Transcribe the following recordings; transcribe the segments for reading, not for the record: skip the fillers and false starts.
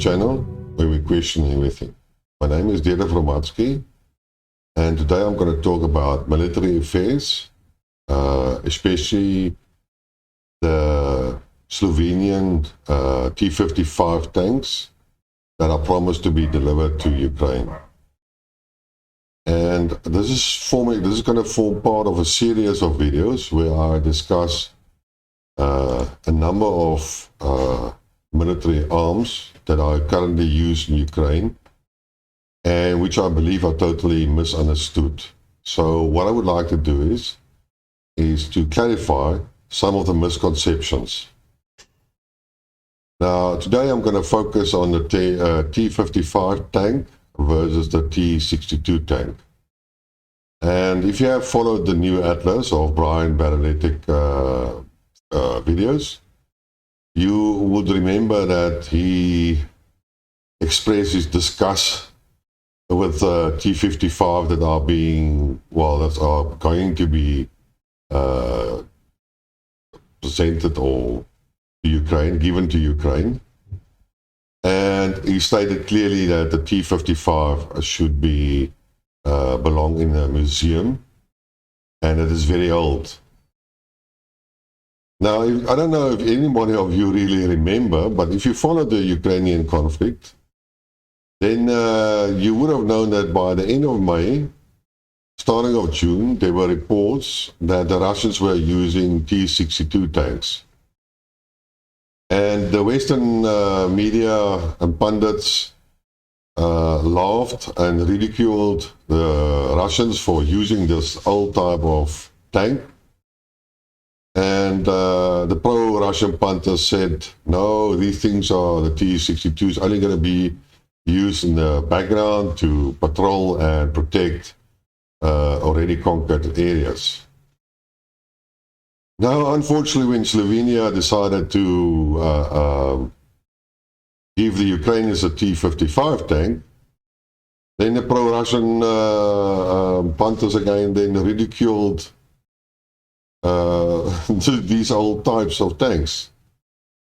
channel where we question everything. My name is Dieter Vromatsky, and today I'm going to talk about military affairs, especially the Slovenian T55 tanks that are promised to be delivered to Ukraine. And this is going to form part of a series of videos where I discuss a number of military arms that are currently used in Ukraine and which I believe are totally misunderstood. So what I would like to do is to clarify some of the misconceptions. Now, today I'm going to focus on the T55 tank versus the T62 tank. And if you have followed the new atlas of Brian Berletic videos, you would remember that he expressed his disgust with T55 that are going to be presented or to Ukraine, given to Ukraine. And he stated clearly that the T55 should be belong in a museum, and it is very old. Now, I don't know if anybody of you really remember, but if you follow the Ukrainian conflict, then you would have known that by the end of May, starting of June, there were reports that the Russians were using T62 tanks. And the Western media and pundits laughed and ridiculed the Russians for using this old type of tank. And the pro-Russian pundits said, no, these things are, the T62 is only going to be used in the background to patrol and protect already conquered areas. Now, unfortunately, when Slovenia decided to give the Ukrainians a T55 tank, then the pro-Russian pundits again then ridiculed these old types of tanks.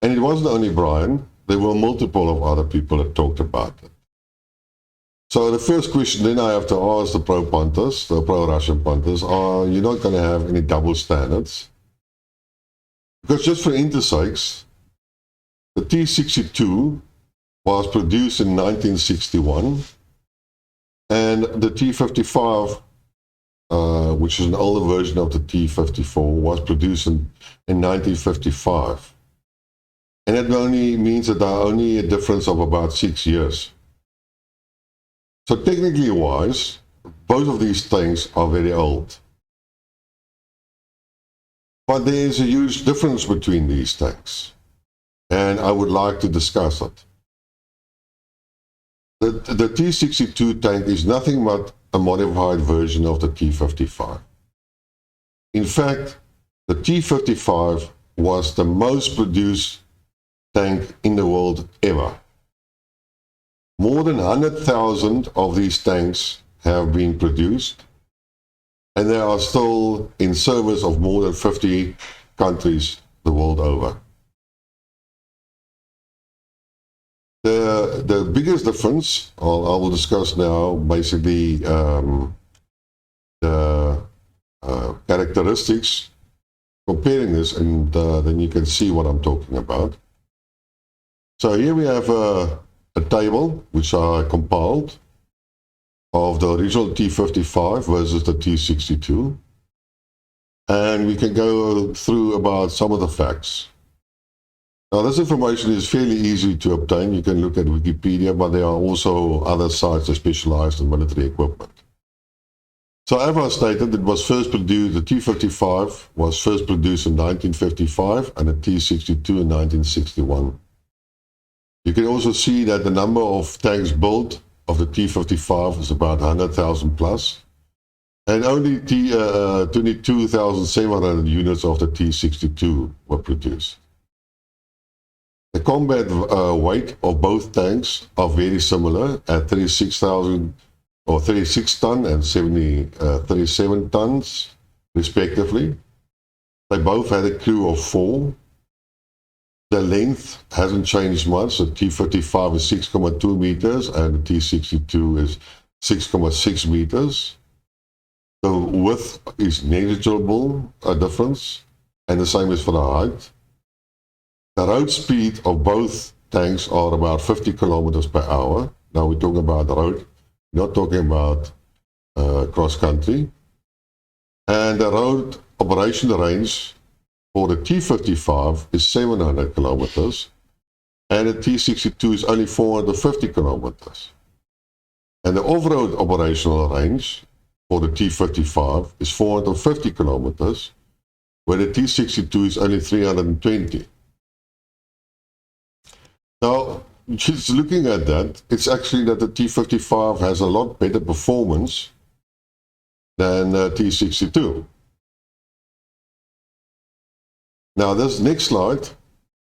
And it wasn't only Brian, there were multiple of other people that talked about it. So the first question then I have to ask the pro-pundits, the pro-Russian pundits, are you not going to have any double standards? Because just for intersakes, the T62 was produced in 1961, and the T55, which is an older version of the T54, was produced in 1955. And that only means that there are only a difference of about 6 years. So technically wise, both of these tanks are very old. But there is a huge difference between these tanks, and I would like to discuss it. The T62 tank is nothing but a modified version of the T55. In fact, the T55 was the most produced tank in the world ever. More than 100,000 of these tanks have been produced, and they are still in service of more than 50 countries the world over. The biggest difference, I will discuss now, basically the characteristics, comparing this, and then you can see what I'm talking about. So here we have a table which I compiled of the original T55 versus the T62, and we can go through about some of the facts. Now, this information is fairly easy to obtain. You can look at Wikipedia, but there are also other sites that specialize in military equipment. So as I stated, it was first produced, the T55 was first produced in 1955 and the T62 in 1961. You can also see that the number of tanks built of the T55 is about 100,000 plus, and only 22,700 units of the T62 were produced. The combat weight of both tanks are very similar at 36,000 or 36 ton and 37 tons respectively. They both had a crew of 4. The length hasn't changed much. The T55 is 6.2 meters and the T62 is 6.6 meters. The width is negligible, a difference, and the same is for the height. The road speed of both tanks are about 50 kilometers per hour. Now we're talking about the road, not talking about cross country. And the road operation range for the T55 is 700 kilometers and the T62 is only 450 kilometers. And the off-road operational range for the T55 is 450 kilometers, where the T62 is only 320. Now, just looking at that, it's actually that the T55 has a lot better performance than the T62. Now, this next slide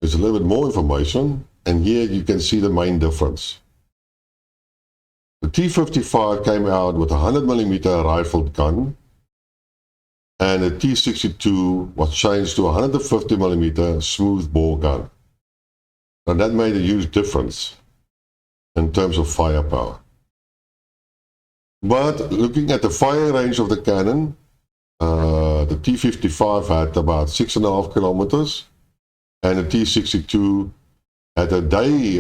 is a little bit more information, and here you can see the main difference. The T55 came out with a 100mm rifled gun, and the T62 was changed to a 150mm smoothbore gun. Now that made a huge difference in terms of firepower. But looking at the fire range of the cannon, the T55 had about 6.5 kilometers, and the T62 had a day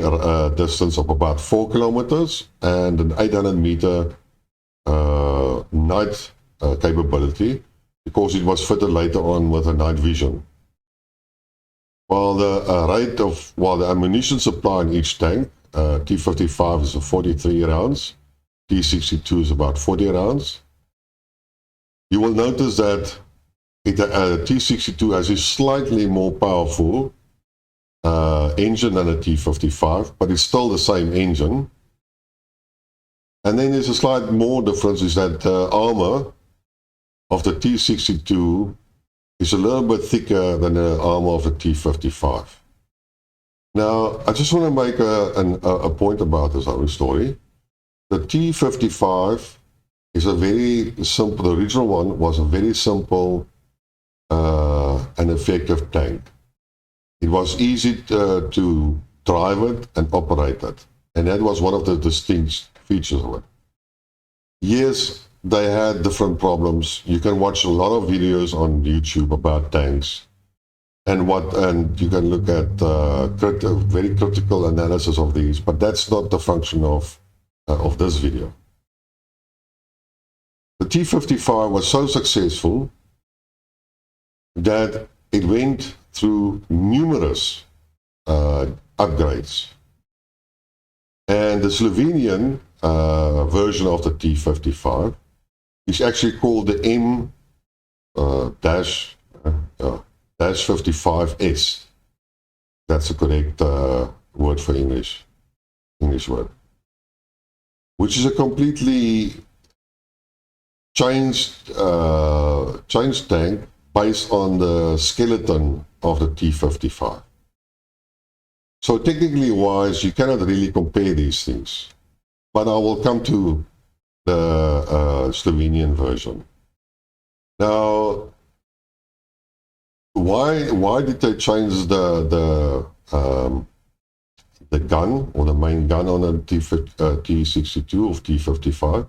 distance of about 4 kilometers and an 800-meter night capability, because it was fitted later on with a night vision. While the ammunition supply in each tank, T55 is 43 rounds, T62 is about 40 rounds. You will notice that T62 has a slightly more powerful engine than a T55, but it's still the same engine. And then there's a slight more difference, is that the armor of the T62 is a little bit thicker than the armor of the T55. Now, I just want to make a point about this whole story. The T55 is a very simple, the original one was a very simple and effective tank. It was easy to drive it and operate it, and that was one of the distinct features of it. Yes, they had different problems. You can watch a lot of videos on YouTube about tanks, and you can look at very critical analysis of these, but that's not the function of this video. The T55 was so successful that it went through numerous upgrades. And the Slovenian version of the T55 is actually called the M-55S. That's the correct word for English word. Which is a completely changed tank based on the skeleton of the T55. So technically wise, you cannot really compare these things. But I will come to the Slovenian version. Now, why did they change the gun, or the main gun on the T62 or T55?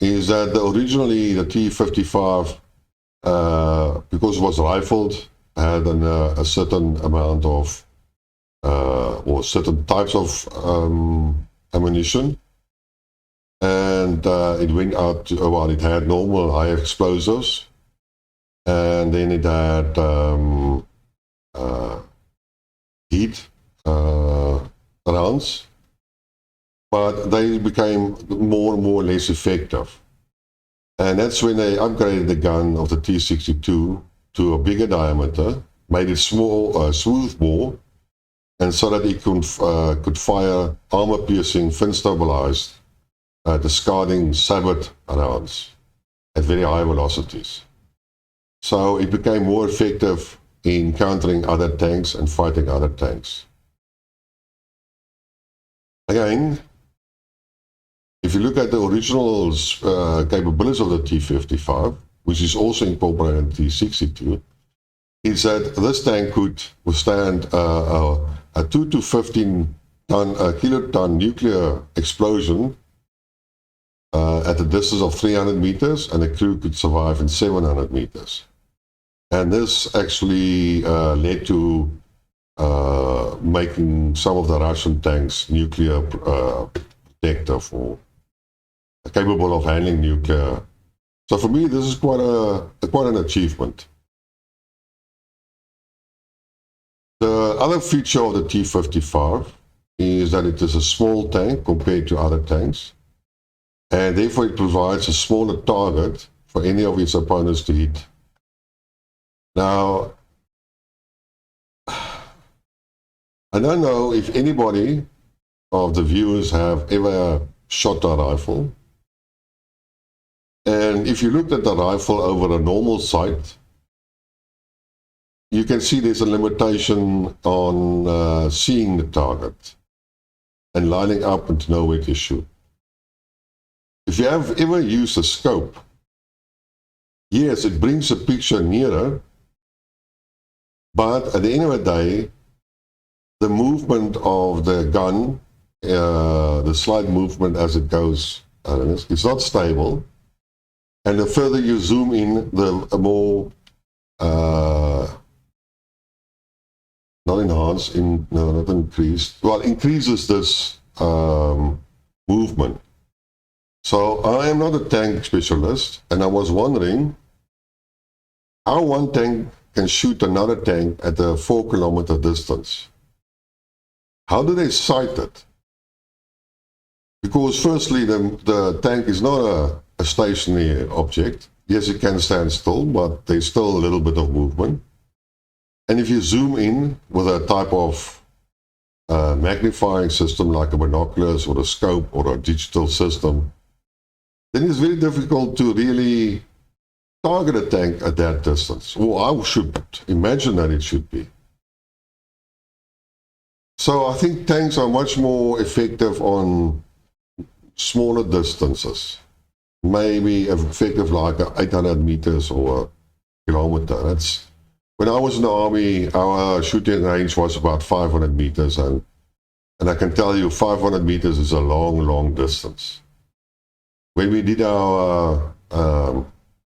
Is that originally the T55, because it was rifled, had a certain amount of or certain types of ammunition, and it went out to, well, it had normal high explosives, and then it had heat rounds, but they became more and more less effective. And that's when they upgraded the gun of the T62 to a bigger diameter, made it smoothbore, and so that it could fire armor-piercing, fin-stabilized, discarding sabot rounds at very high velocities. So it became more effective in countering other tanks and fighting other tanks. Again, if you look at the original capabilities of the T55, which is also incorporated in the T62, is that this tank could withstand a 2 to 15 kiloton nuclear explosion at a distance of 300 meters, and the crew could survive in 700 meters. And this actually led to making some of the Russian tanks nuclear protective or capable of handling nuclear. So for me, this is quite an achievement. The other feature of the T55 is that it is a small tank compared to other tanks, and therefore it provides a smaller target for any of its opponents to hit. Now, I don't know if anybody of the viewers have ever shot a rifle, and if you looked at the rifle over a normal sight, you can see there's a limitation on seeing the target and lining up and to know where to shoot. If you have ever used a scope, yes, it brings the picture nearer, but at the end of the day, the movement of the gun, the slight movement as it goes, it's not stable. And the further you zoom in, the more not enhanced, not increased. Well, increases this movement. So I am not a tank specialist, and I was wondering how one tank can shoot another tank at a 4-kilometer distance. How do they sight it? Because firstly, the tank is not a stationary object. Yes, it can stand still, but there's still a little bit of movement. And if you zoom in with a type of magnifying system like a binoculars or a scope or a digital system, then it's very difficult to really target a tank at that distance. Or I should imagine that it should be. So I think tanks are much more effective on smaller distances. Maybe effective like 800 meters or a kilometer. That's, when I was in the army, our shooting range was about 500 meters, and I can tell you 500 meters is a long, long distance. When we did our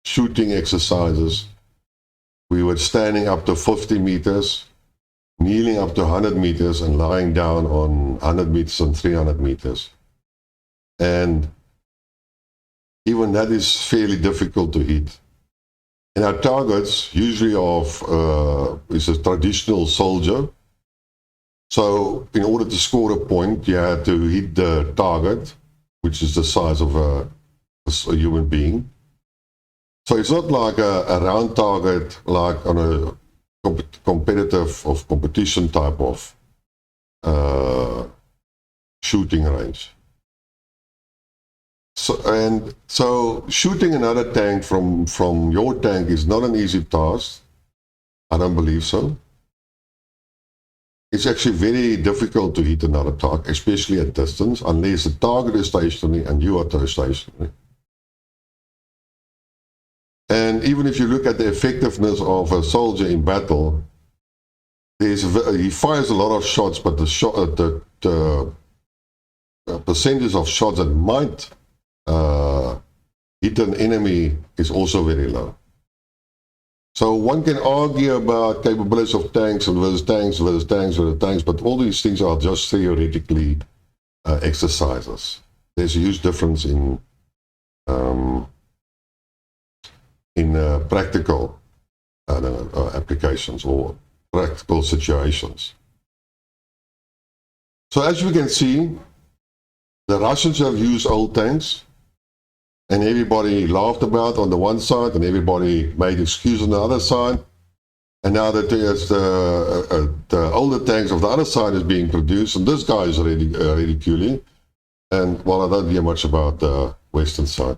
shooting exercises, we were standing up to 50 meters, kneeling up to 100 meters, and lying down on 100 meters and 300 meters. And even that is fairly difficult to hit. And our targets usually is a traditional soldier. So in order to score a point, you had to hit the target, which is the size of a human being. So it's not like a round target, like on a competitive or competition type of shooting range. So shooting another tank from your tank is not an easy task. I don't believe so. It's actually very difficult to hit another target, especially at distance, unless the target is stationary and you are stationary. And even if you look at the effectiveness of a soldier in battle, he fires a lot of shots, but the percentage of shots that might hit an enemy is also very low. So one can argue about capabilities of tanks versus tanks versus tanks versus tanks, but all these things are just theoretically exercises. There's a huge difference in practical applications or practical situations. So as you can see, the Russians have used old tanks, and everybody laughed about on the one side, and everybody made excuses on the other side. And now that there's the older tanks of the other side is being produced, and this guy is ridiculing. And well, I don't hear much about the Western side.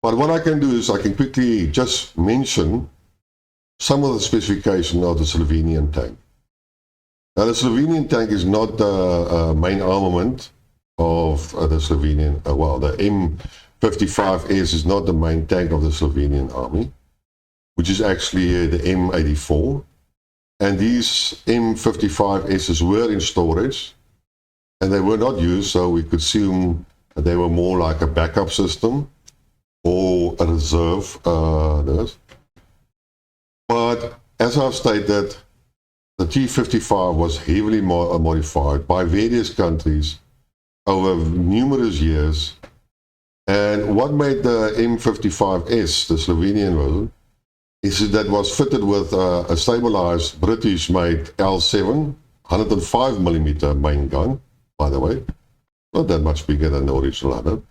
But what I can do is I can quickly just mention some of the specifications of the Slovenian tank. Now, the Slovenian tank is not the main armament of the Slovenian, the M-55S is not the main tank of the Slovenian army. which is actually the M84. And these M55Ss were in storage, and they were not used, so we could assume that they were more like a backup system or a reserve. But as I've stated, the T55 was heavily modified by various countries over numerous years. And what made the M55S, the Slovenian version, is that it was fitted with a stabilized British-made L7 105mm main gun, by the way, not that much bigger than the original 100.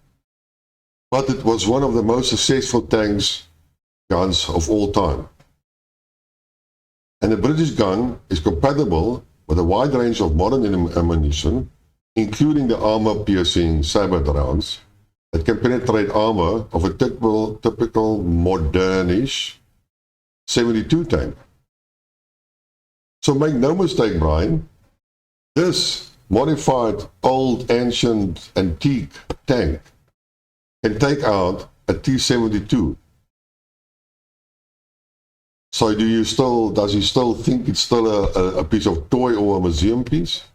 But it was one of the most successful guns of all time. And the British gun is compatible with a wide range of modern ammunition, including the armor-piercing sabot rounds that can penetrate armor of a typical modernish 72 tank. So make no mistake, Brian, this modified old ancient antique tank can take out a T72. So does he still think it's still a piece of toy or a museum piece?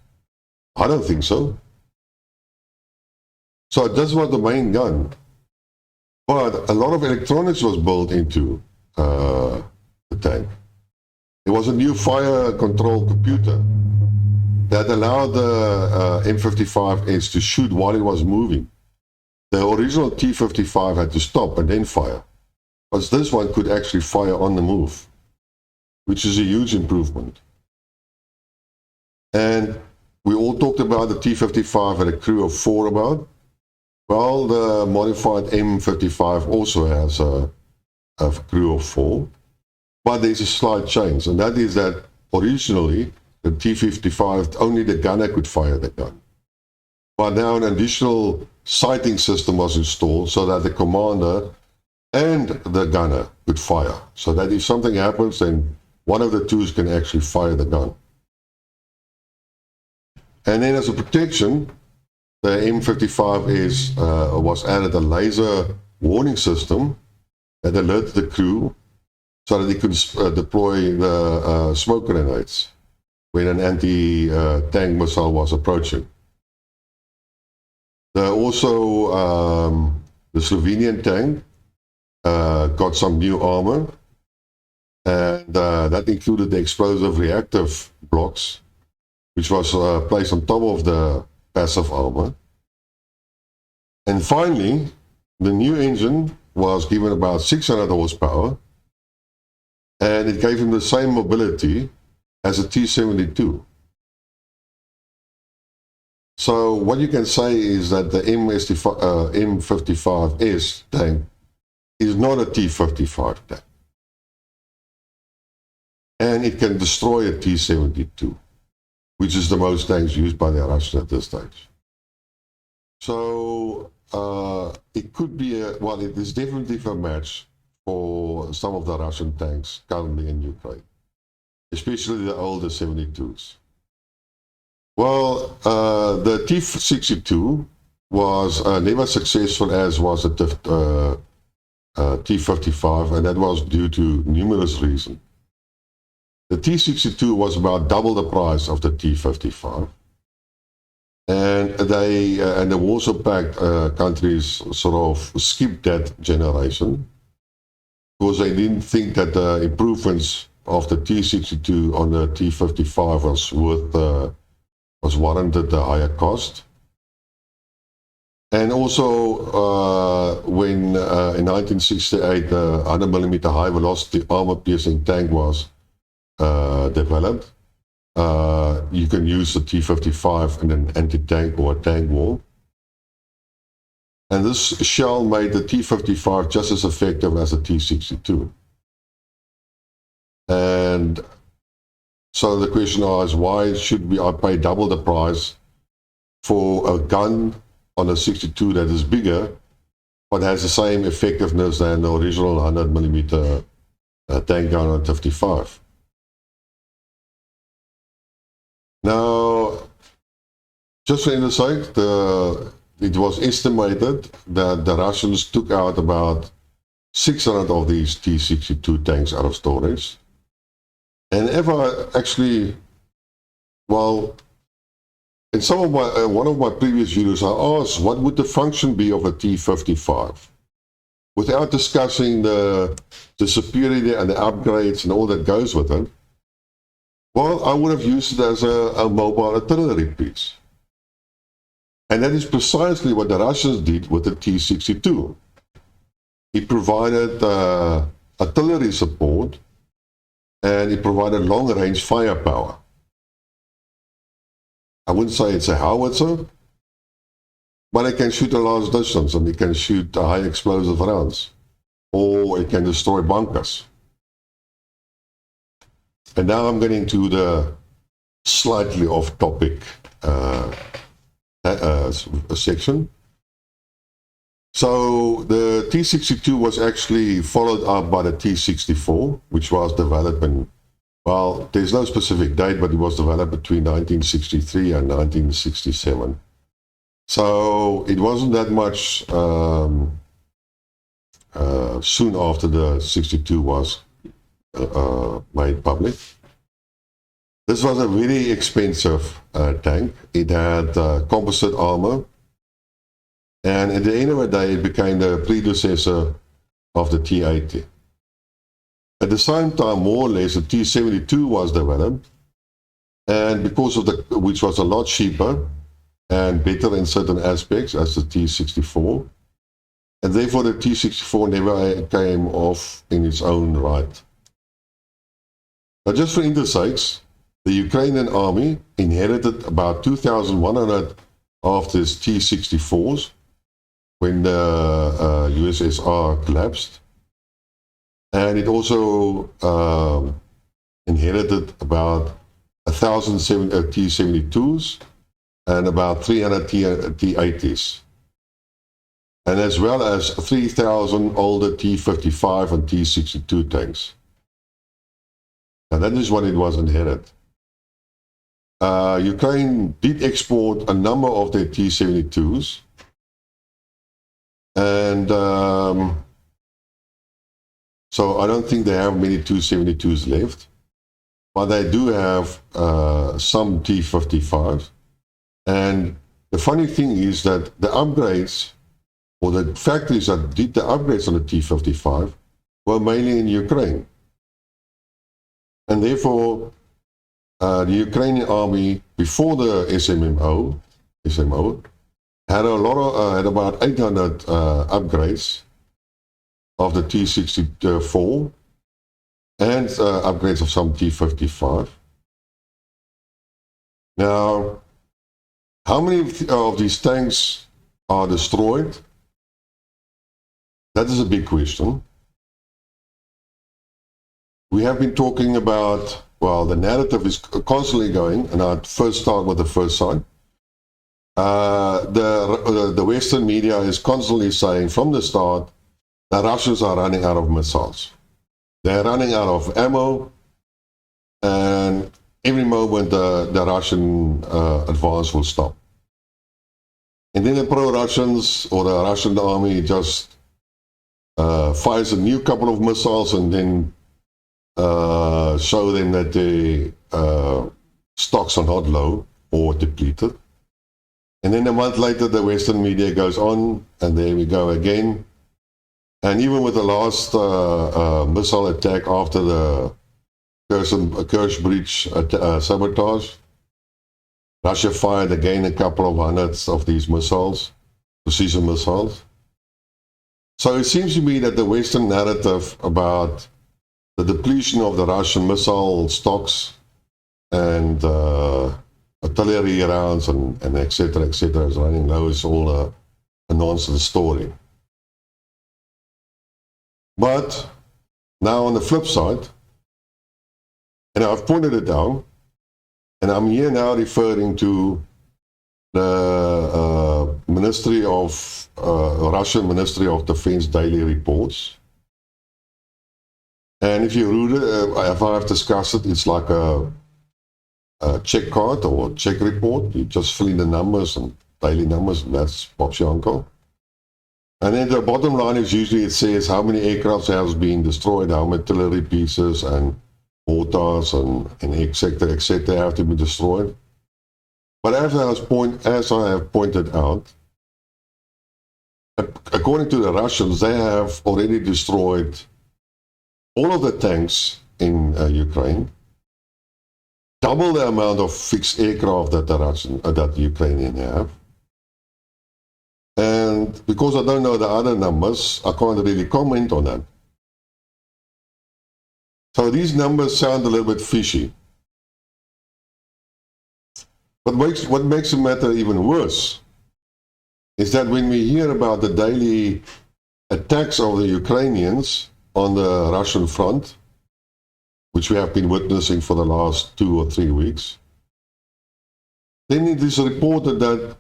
I don't think so. So this was the main gun. But a lot of electronics was built into the tank. It was a new fire control computer that allowed the M55S to shoot while it was moving. The original T55 had to stop and then fire. But this one could actually fire on the move, which is a huge improvement. And we all talked about the T55 had a crew of 4 about. Well, the modified M55 also has a crew of 4. But there's a slight change, and that is that originally the T55, only the gunner could fire the gun. But now an additional sighting system was installed so that the commander and the gunner could fire. So that if something happens, then one of the two can actually fire the gun. And then as a protection, the M55 was added a laser warning system that alerted the crew so that they could deploy the smoke grenades when an anti-tank missile was approaching. Also, the Slovenian tank got some new armor, and that included the explosive reactive blocks, which was placed on top of the passive armor. And finally, the new engine was given about 600 horsepower, and it gave him the same mobility as a T72. So what you can say is that the M55S tank is not a T55 tank. And it can destroy a T72, which is the most tanks used by the Russians at this stage. So it could be it is definitely a match for some of the Russian tanks currently in Ukraine, especially the older 72s. Well, the T62 was never successful as was the T55, and that was due to numerous reasons. The T62 was about double the price of the T55, and the Warsaw Pact countries sort of skipped that generation because they didn't think that the improvements of the T62 on the T55 was warranted the higher cost. And also, when in 1968 the 100mm high velocity armor piercing tank was developed, you can use the T55 in an anti-tank or a tank wall. And this shell made the T55 just as effective as the T62. And so the question is, why should I pay double the price for a gun on a 62 that is bigger, but has the same effectiveness than the original 100mm tank gun on 55? Now, just for insight, it was estimated that the Russians took out about 600 of these T62 tanks out of storage. And if I actually, well, in some of my, one of my previous videos, I asked what would the function be of a T55? Without discussing the superiority and the upgrades and all that goes with it. Well, I would have used it as a mobile artillery piece. And that is precisely what the Russians did with the T62. It provided artillery support, and it provided long-range firepower. I wouldn't say it's a howitzer, but it can shoot a large distance, and it can shoot high explosive rounds, or it can destroy bunkers. And now I'm getting to the slightly off-topic section. So the T62 was actually followed up by the T64, which was developed in, well, there's no specific date, but it was developed between 1963 and 1967. So it wasn't that much soon after the 62 was made public. This was a very expensive tank. It had composite armor, and at the end of the day, it became the predecessor of the T80. At the same time, more or less, the T72 was developed, and because of which was a lot cheaper and better in certain aspects as the T64, and therefore the T64 never came off in its own right. Now, just for interest sakes, the Ukrainian army inherited about 2,100 of these T64s when the USSR collapsed. And it also inherited about 1,000 T72s and about 300 T80s. And as well as 3,000 older T55 and T62 tanks. Now that is what it was inherited. Ukraine did export a number of their T72s, and so I don't think they have many T72s left, but they do have some T55s. And the funny thing is that the upgrades, or the factories that did the upgrades on the T55 were mainly in Ukraine. And therefore, the Ukrainian army, before the SMO, had a lot of, had about 800 upgrades of the T64 and upgrades of some T55. Now, how many of these tanks are destroyed? That is a big question. We have been talking about, well, the narrative is constantly going, and I'd first start with the first side. The Western media is constantly saying from the start the Russians are running out of missiles. They're running out of ammo, and every moment the Russian advance will stop. And then the pro-Russians or the Russian army just fires a new couple of missiles and then show them that the stocks are not low or depleted. And then a month later, the Western media goes on, and there we go again. And even with the last missile attack after the Kerch Bridge sabotage, Russia fired again a couple of hundreds of these missiles, precision missiles. So it seems to me that the Western narrative about the depletion of the Russian missile stocks and artillery rounds and et cetera, is running low. It's all a nonsense story. But now on the flip side, and I've pointed it down, and I'm here now referring to the Ministry of Russian Ministry of Defense daily reports. And if you read it, if I have discussed it, it's like a check card or check report. You just fill in the numbers and daily numbers, and that's Bob's your uncle. And then the bottom line is usually it says how many aircraft have been destroyed, how many artillery pieces and mortars and et cetera, have to be destroyed. But as I have pointed out, according to the Russians, they have already destroyed all of the tanks in Ukraine, double the amount of fixed aircraft that the Ukrainians have. And because I don't know the other numbers, I can't really comment on that. So these numbers sound a little bit fishy. But what makes the matter even worse is that when we hear about the daily attacks of the Ukrainians on the Russian front, which we have been witnessing for the last 2 or 3 weeks, then it is reported that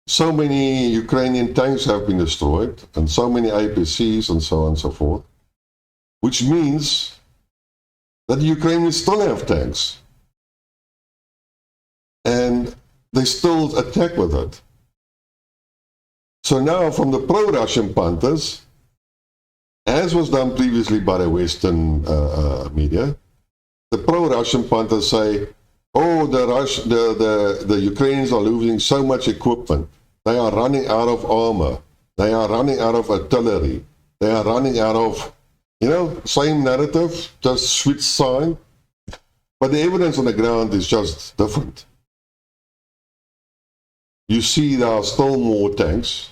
so many Ukrainian tanks have been destroyed, and so many APCs, and so on and so forth, which means that the Ukrainians still have tanks. And they still attack with it. So now from the pro-Russian punters, as was done previously by the Western media, the pro-Russian punters say, oh, the Ukrainians are losing so much equipment. They are running out of armor. They are running out of artillery. They are running out of, same narrative, just switch side. But the evidence on the ground is just different. You see there are still more tanks.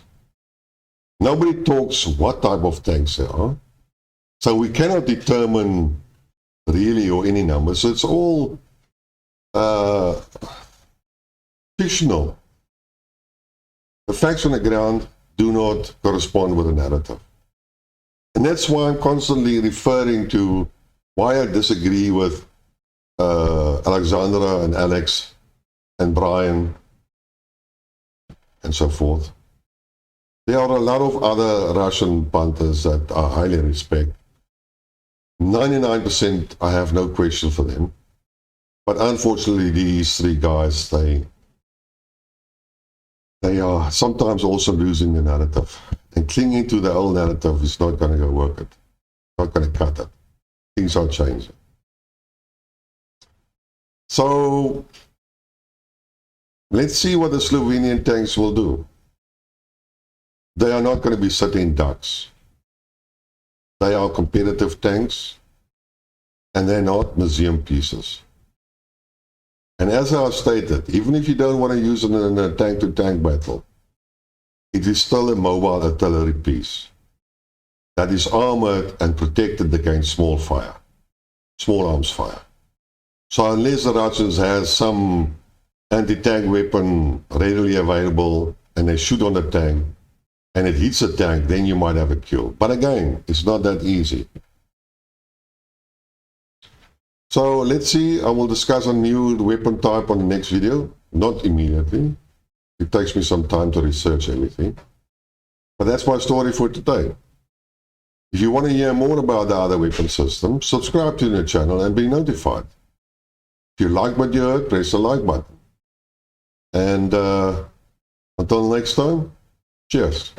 Nobody talks what type of tanks there are. So we cannot determine really or any numbers. So it's all fictional. The facts on the ground do not correspond with the narrative. And that's why I'm constantly referring to why I disagree with Alexandra and Alex and Brian and so forth. There are a lot of other Russian punters that I highly respect. 99% I have no question for them. But unfortunately, these three guys, they are sometimes also losing the narrative. And clinging to the old narrative is not going to go work it. Not going to cut it. Things are changing. So let's see what the Slovenian tanks will do. They are not going to be sitting ducks. They are competitive tanks, and they're not museum pieces. And as I have stated, even if you don't want to use it in a tank-to-tank battle, it is still a mobile artillery piece that is armored and protected against small arms fire. So unless the Russians have some anti-tank weapon readily available and they shoot on the tank and it hits the tank, then you might have a kill. But again, it's not that easy. So let's see, I will discuss a new weapon type on the next video. Not immediately. It takes me some time to research everything. But that's my story for today. If you want to hear more about the other weapon systems, subscribe to the channel and be notified. If you like what you heard, press the like button. And until next time, cheers.